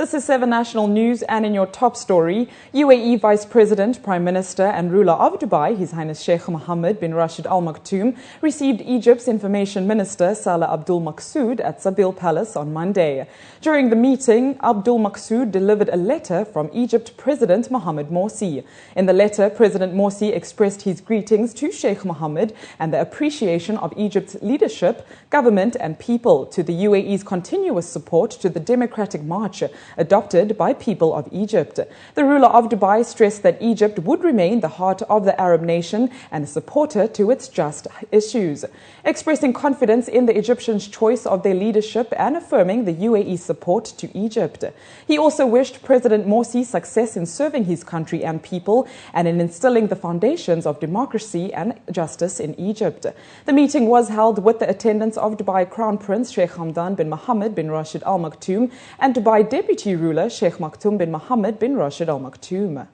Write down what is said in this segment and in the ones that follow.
This is 7 National News, and in your top story, UAE Vice President, Prime Minister and ruler of Dubai, His Highness Sheikh Mohammed bin Rashid Al Maktoum, received Egypt's Information Minister Salah Abdul Maqsood at Sabil Palace on Monday. During the meeting, Abdul Maqsood delivered a letter from Egypt President Mohamed Morsi. In the letter, President Morsi expressed his greetings to Sheikh Mohammed and the appreciation of Egypt's leadership, government and people to the UAE's continuous support to the democratic march adopted by people of Egypt. The ruler of Dubai stressed that Egypt would remain the heart of the Arab nation and a supporter to its just issues, expressing confidence in the Egyptians' choice of their leadership and affirming the UAE's support to Egypt. He also wished President Morsi success in serving his country and people and in instilling the foundations of democracy and justice in Egypt. The meeting was held with the attendance of Dubai Crown Prince Sheikh Hamdan bin Mohammed bin Rashid Al Maktoum and Dubai Deputy Ruler Sheikh Maktoum bin Mohammed bin Rashid Al Maktoum.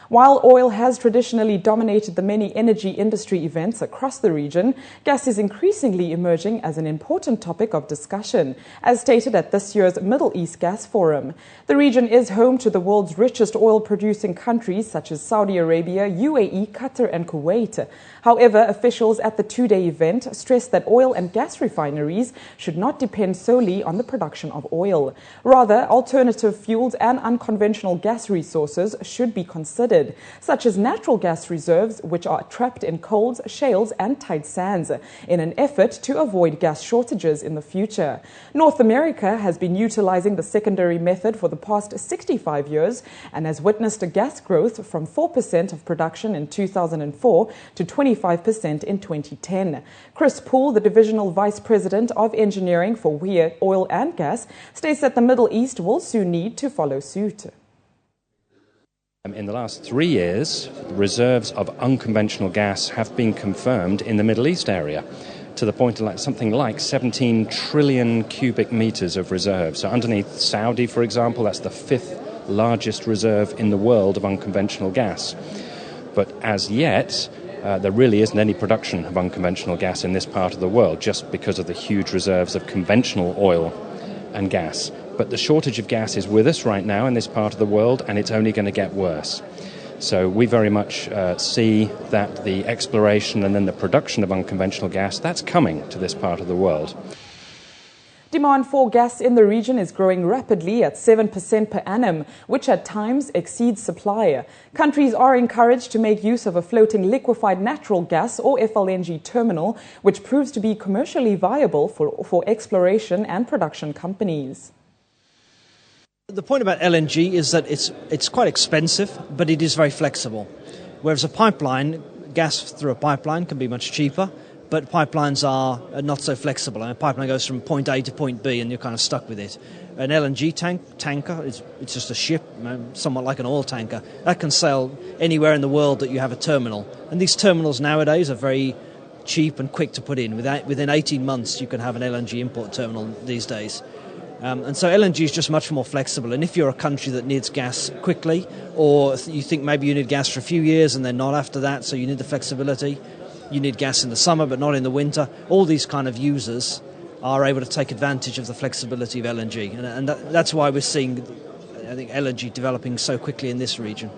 While oil has traditionally dominated the many energy industry events across the region, gas is increasingly emerging as an important topic of discussion, as stated at this year's Middle East Gas Forum. The region is home to the world's richest oil-producing countries such as Saudi Arabia, UAE, Qatar and Kuwait. However, officials at the two-day event stressed that oil and gas refineries should not depend solely on the production of oil. Rather, alternative fuels and unconventional gas resources should be considered, such as natural gas reserves, which are trapped in coals, shales and tight sands, in an effort to avoid gas shortages in the future. North America has been utilizing the secondary method for the past 65 years and has witnessed a gas growth from 4% of production in 2004 to 25% in 2010. Chris Poole, the Divisional Vice President of Engineering for WEA Oil and Gas, states that the Middle East will soon need to follow suit. In the last 3 years, reserves of unconventional gas have been confirmed in the Middle East area, to the point of something like 17 trillion cubic meters of reserves. So underneath Saudi, for example, that's the 5th largest reserve in the world of unconventional gas. But as yet, there really isn't any production of unconventional gas in this part of the world, just because of the huge reserves of conventional oil and gas. But the shortage of gas is with us right now in this part of the world, and it's only going to get worse. So we very much see that the exploration and then the production of unconventional gas, that's coming to this part of the world. Demand for gas in the region is growing rapidly at 7% per annum, which at times exceeds supply. Countries are encouraged to make use of a floating liquefied natural gas or FLNG terminal, which proves to be commercially viable for exploration and production companies. The point about LNG is that it's quite expensive, but it is very flexible. Whereas a pipeline, gas through a pipeline can be much cheaper, but pipelines are not so flexible. A pipeline goes from point A to point B and you're kind of stuck with it. An LNG tanker, it's just a ship, somewhat like an oil tanker. That can sail anywhere in the world that you have a terminal. And these terminals nowadays are very cheap and quick to put in. Within 18 months you can have an LNG import terminal these days. And so LNG is just much more flexible. And if you're a country that needs gas quickly, or you think maybe you need gas for a few years and then not after that, so you need the flexibility, you need gas in the summer but not in the winter, all these kind of users are able to take advantage of the flexibility of LNG. And that's why we're seeing, I think, LNG developing so quickly in this region.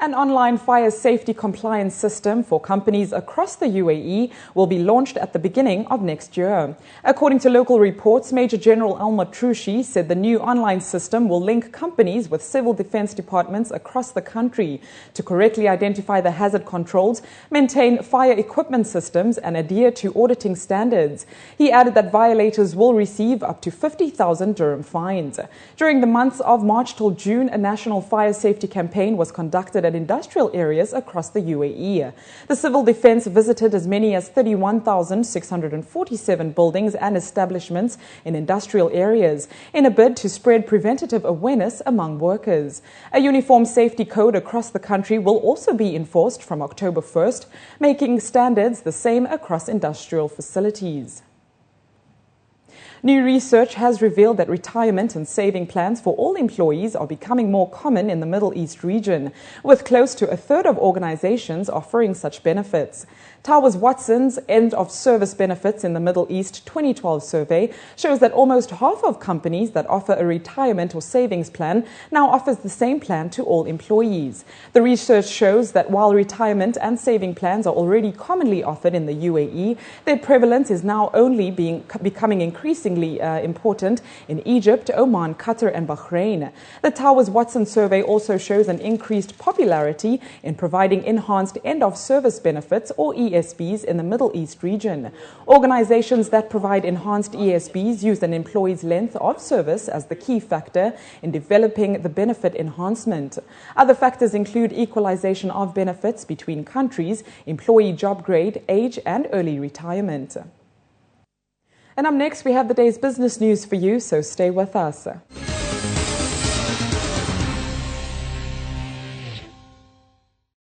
An online fire safety compliance system for companies across the UAE will be launched at the beginning of next year. According to local reports, Major General Al Matrushi said the new online system will link companies with civil defense departments across the country to correctly identify the hazard controls, maintain fire equipment systems and adhere to auditing standards. He added that violators will receive up to 50,000 dirham fines. During the months of March till June, a national fire safety campaign was conducted at industrial areas across the UAE. The civil defense visited as many as 31,647 buildings and establishments in industrial areas in a bid to spread preventative awareness among workers. A uniform safety code across the country will also be enforced from October 1st, making standards the same across industrial facilities. New research has revealed that retirement and saving plans for all employees are becoming more common in the Middle East region, with close to a third of organizations offering such benefits. Towers Watson's End of Service Benefits in the Middle East 2012 survey shows that almost half of companies that offer a retirement or savings plan now offers the same plan to all employees. The research shows that while retirement and saving plans are already commonly offered in the UAE, their prevalence is now only becoming increasingly important in Egypt, Oman, Qatar and Bahrain. The Towers Watson survey also shows an increased popularity in providing enhanced end-of-service benefits or ESBs in the Middle East region. Organizations that provide enhanced ESBs use an employee's length of service as the key factor in developing the benefit enhancement. Other factors include equalization of benefits between countries, employee job grade, age and early retirement. And up next, we have the day's business news for you, so stay with us.